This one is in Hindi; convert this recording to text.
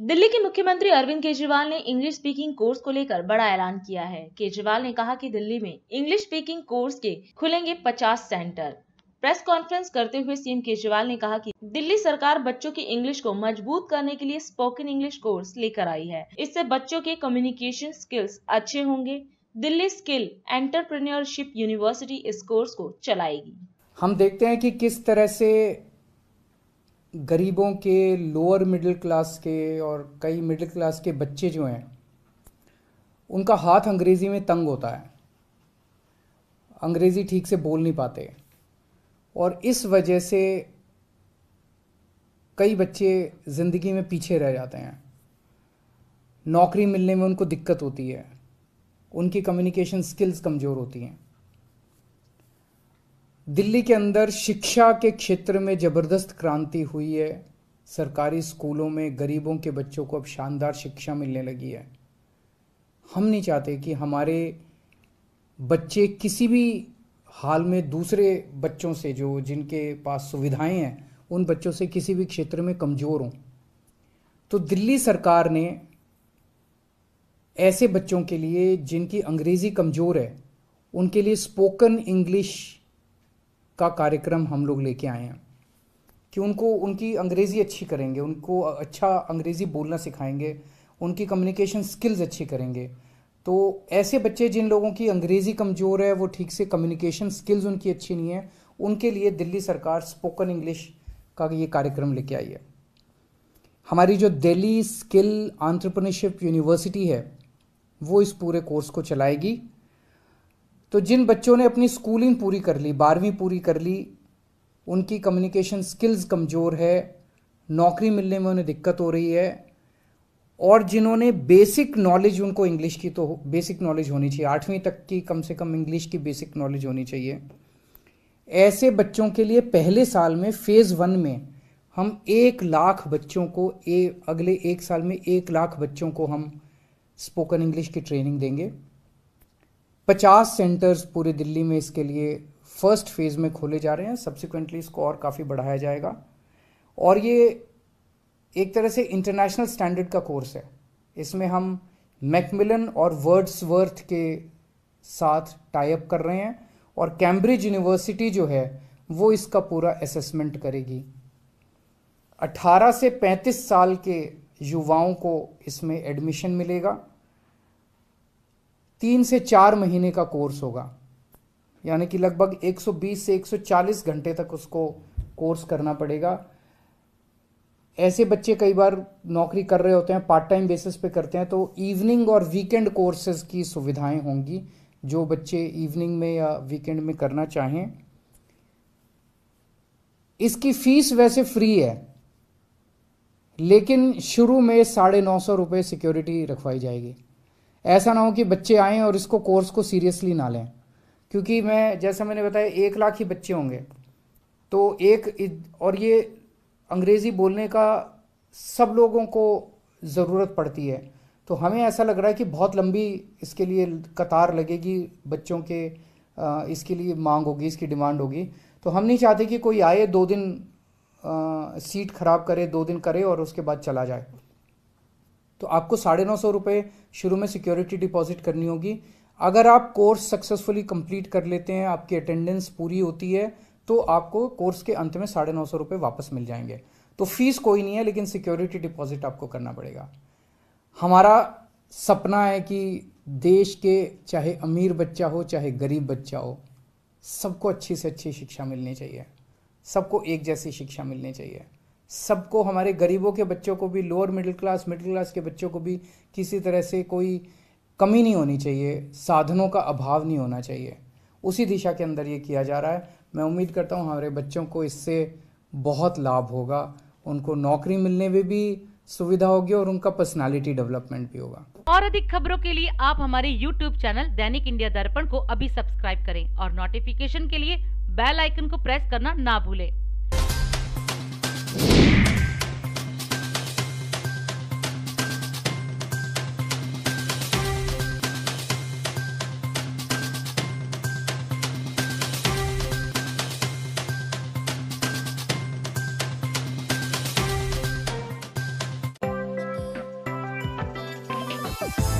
दिल्ली के मुख्यमंत्री अरविंद केजरीवाल ने इंग्लिश स्पीकिंग कोर्स को लेकर बड़ा ऐलान किया है। केजरीवाल ने कहा कि दिल्ली में इंग्लिश स्पीकिंग कोर्स के खुलेंगे 50 सेंटर। प्रेस कॉन्फ्रेंस करते हुए सीएम केजरीवाल ने कहा कि दिल्ली सरकार बच्चों की इंग्लिश को मजबूत करने के लिए स्पोकन इंग्लिश कोर्स लेकर आई है। इससे बच्चों के कम्युनिकेशन स्किल्स अच्छे होंगे। दिल्ली स्किल एंटरप्रेन्योरशिप यूनिवर्सिटी इस कोर्स को चलाएगी। हम देखते हैं कि किस तरह से गरीबों के, लोअर मिडिल क्लास के और कई मिडिल क्लास के बच्चे जो हैं उनका हाथ अंग्रेज़ी में तंग होता है, अंग्रेज़ी ठीक से बोल नहीं पाते और इस वजह से कई बच्चे ज़िंदगी में पीछे रह जाते हैं। नौकरी मिलने में उनको दिक्कत होती है, उनकी कम्युनिकेशन स्किल्स कमज़ोर होती हैं। दिल्ली के अंदर शिक्षा के क्षेत्र में ज़बरदस्त क्रांति हुई है। सरकारी स्कूलों में गरीबों के बच्चों को अब शानदार शिक्षा मिलने लगी है। हम नहीं चाहते कि हमारे बच्चे किसी भी हाल में दूसरे बच्चों से, जो जिनके पास सुविधाएं हैं, उन बच्चों से किसी भी क्षेत्र में कमज़ोर हों। तो दिल्ली सरकार ने ऐसे बच्चों के लिए जिनकी अंग्रेज़ी कमज़ोर है, उनके लिए स्पोकन इंग्लिश का कार्यक्रम हम लोग लेके आए हैं कि उनको उनकी अंग्रेज़ी अच्छी करेंगे, उनको अच्छा अंग्रेज़ी बोलना सिखाएंगे, उनकी कम्युनिकेशन स्किल्स अच्छी करेंगे। तो ऐसे बच्चे जिन लोगों की अंग्रेज़ी कमज़ोर है, वो ठीक से कम्युनिकेशन स्किल्स उनकी अच्छी नहीं है, उनके लिए दिल्ली सरकार स्पोकन इंग्लिश का ये कार्यक्रम लेके आई है। हमारी जो दिल्ली स्किल एंटरप्रेन्योरशिप यूनिवर्सिटी है वो इस पूरे कोर्स को चलाएगी। तो जिन बच्चों ने अपनी स्कूलिंग पूरी कर ली, 12वीं पूरी कर ली, उनकी कम्युनिकेशन स्किल्स कमज़ोर है, नौकरी मिलने में उन्हें दिक्कत हो रही है, और जिन्होंने बेसिक नॉलेज, उनको इंग्लिश की तो बेसिक नॉलेज होनी चाहिए, 8वीं तक की कम से कम इंग्लिश की बेसिक नॉलेज होनी चाहिए। ऐसे बच्चों के लिए पहले साल में फेज़ 1 में हम 1 लाख बच्चों को, अगले 1 साल में 1 लाख बच्चों को हम स्पोकन इंग्लिश की ट्रेनिंग देंगे। 50 सेंटर्स पूरे दिल्ली में इसके लिए फर्स्ट फेज़ में खोले जा रहे हैं। सब्सिक्वेंटली इसको और काफ़ी बढ़ाया जाएगा और ये एक तरह से इंटरनेशनल स्टैंडर्ड का कोर्स है। इसमें हम मैकमिलन और वर्ड्सवर्थ के साथ टाई अप कर रहे हैं और कैम्ब्रिज यूनिवर्सिटी जो है वो इसका पूरा असेसमेंट करेगी। 18 से 35 साल के युवाओं को इसमें एडमिशन मिलेगा। 3 से 4 महीने का कोर्स होगा, यानी कि लगभग 120 से 140 घंटे तक उसको कोर्स करना पड़ेगा। ऐसे बच्चे कई बार नौकरी कर रहे होते हैं, पार्ट टाइम बेसिस पे करते हैं, तो इवनिंग और वीकेंड कोर्सेज की सुविधाएं होंगी जो बच्चे इवनिंग में या वीकेंड में करना चाहें। इसकी फीस वैसे फ्री है, लेकिन शुरू में 950 रुपये सिक्योरिटी रखवाई जाएगी। ऐसा ना हो कि बच्चे आएँ और इसको कोर्स को सीरियसली ना लें, क्योंकि जैसा मैंने बताया 1 लाख ही बच्चे होंगे। तो और ये अंग्रेज़ी बोलने का सब लोगों को ज़रूरत पड़ती है, तो हमें ऐसा लग रहा है कि बहुत लंबी इसके लिए कतार लगेगी, बच्चों के इसके लिए मांग होगी, इसकी डिमांड होगी। तो हम नहीं चाहते कि कोई आए, 2 दिन सीट ख़राब करे, 2 दिन करे और उसके बाद चला जाए। तो आपको 950 रुपये शुरू में सिक्योरिटी डिपॉजिट करनी होगी। अगर आप कोर्स सक्सेसफुली कंप्लीट कर लेते हैं, आपकी अटेंडेंस पूरी होती है, तो आपको कोर्स के अंत में 950 रुपये वापस मिल जाएंगे। तो फीस कोई नहीं है, लेकिन सिक्योरिटी डिपॉजिट आपको करना पड़ेगा। हमारा सपना है कि देश के चाहे अमीर बच्चा हो चाहे गरीब बच्चा हो, सबको अच्छी से अच्छी शिक्षा मिलनी चाहिए, सबको एक जैसी शिक्षा मिलनी चाहिए। सबको, हमारे गरीबों के बच्चों को भी, लोअर मिडिल क्लास के बच्चों को भी किसी तरह से कोई कमी नहीं होनी चाहिए, साधनों का अभाव नहीं होना चाहिए। उसी दिशा के अंदर ये किया जा रहा है। मैं उम्मीद करता हूँ हमारे बच्चों को इससे बहुत लाभ होगा, उनको नौकरी मिलने में भी सुविधा होगी और उनका पर्सनालिटी डेवलपमेंट भी होगा। और अधिक खबरों के लिए आप हमारे YouTube चैनल दैनिक इंडिया दर्पण को अभी सब्सक्राइब करें और नोटिफिकेशन के लिए बेल आइकन को प्रेस करना ना भूलें। है।